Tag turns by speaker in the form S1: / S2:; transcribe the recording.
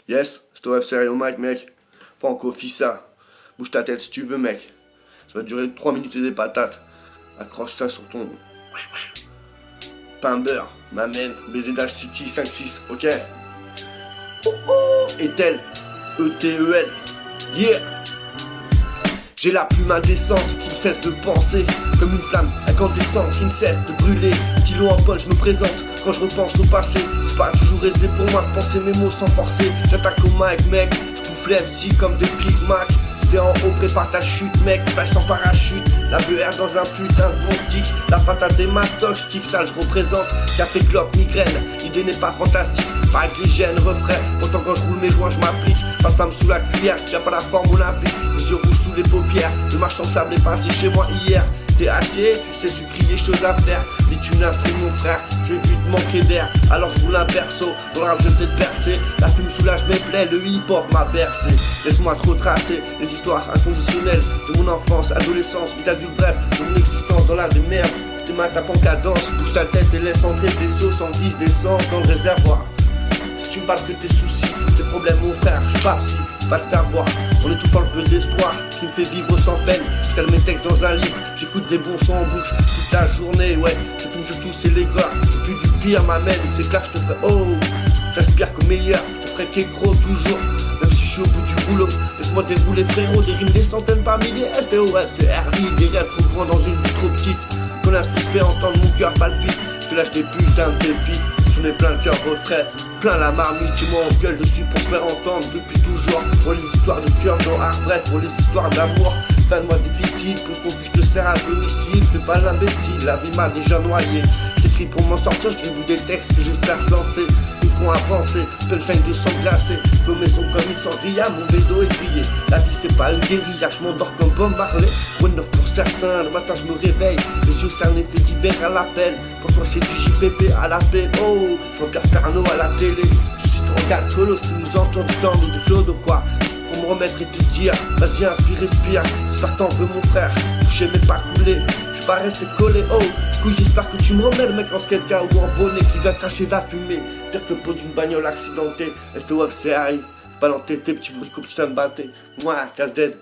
S1: Yes, Stof Serial Mike, mec. Franco, Fissa. Bouge ta tête si tu veux, mec. Ça va durer 3 minutes et des patates. Accroche ça sur ton pain beurre, m'amène, baiser d'H City 5-6, ok. Oh oh, Etel, E-T-E-L, yeah. J'ai la plume indécente qui ne cesse de penser, comme une flamme incandescente qui ne cesse de brûler. Stylo en poche, je me présente quand je repense au passé. C'est pas toujours aisé pour moi de penser mes mots sans forcer. J'attaque au mic, mec, je bouffe les MC comme des Big Mac. T'es en haut, prépare ta chute, mec, flash sans parachute. La BR dans un putain de bon tic. La patate et mastoc, kick ça, je représente. Café, clope, migraine, l'idée n'est pas fantastique. Pas avec les gènes, refrain, pourtant quand je roule mes joints, je m'applique. Pas de femme sous la cuillère, je tiens pas la forme olympique. Les yeux rouges sous les paupières, le marche sans sable est passé chez moi hier. T'es haché, tu sais sucrier, chose à faire. Vite une instru mon frère, je vais vite manquer d'air. Alors je roule un perso, dans le rap je vais peut-être percer. La fume soulage mes plaies, le hip-hop m'a bercé. Laisse-moi trop tracer les histoires inconditionnelles de mon enfance, adolescence, vie d'adulte, bref, de mon existence dans la des merdes. Tes mains tapent en cadence, bouge ta tête et laisse entrer des sauts sans guise d'essence dans le réservoir. Si tu me parles que tes soucis, tes problèmes mon frère, je suis pas psy, pas te faire voir. On est tout en le peu d'espoir qui me fait vivre sans peine. Je cale mes textes dans un livre, j'écoute des bons sons en boucle toute la journée, ouais. Ce qui me joue tous c'est les gras, plus du pire m'amène. C'est clair, je te ferai oh, j'aspire qu'au meilleur, je te ferai qu'écro toujours. Même si je suis au bout du boulot, laisse-moi dérouler frérot. Des rimes des centaines par milliers, STOF, c'est RI. Des rêves trop grands dans une vie trop petite. Qu'on l'instru se fait entendre, mon cœur palpite. Je lâche des putains de pépites. J'en ai plein le cœur retrait, plein la marmite. Et moi en gueule, je suis pour se faire entendre depuis toujours. Pour les histoires de cœur, dans Arbrette, pour les histoires d'amour. Fin de mois difficile, pour qu'on puisse te serre à domicile. Fais pas l'imbécile, la vie m'a déjà noyé. J'écris pour m'en sortir, j'écris des textes que j'espère sensés. Ils font avancer, punchline de sang glacé. Fais mes sons comme une sangria, mon vélo est grillé. La vie c'est pas une guérilla, je m'endors comme Bob Marley. One off pour certains, le matin je me réveille. Les yeux cernés, fait divers à l'appel. Pour toi c'est du JPP à la paix. Oh, Jean-Pierre Pernaut à la télé. Je suis trop calcolos qui nous entend dans nous de Claude ou quoi. Pour me remettre et te dire, vas-y inspire, respire. J'espère t'en veux mon frère, coucher mais pas couler. Je pas rester collé, oh. Du coup j'espère que tu me remets le mec en quelqu'un ou en bonnet qui vient cracher de la fumée. Pire que le pot d'une bagnole accidentée. STOF c'est Harry, balancer tes petits bruits comme tu t'aimes battre. Moi, casse dead.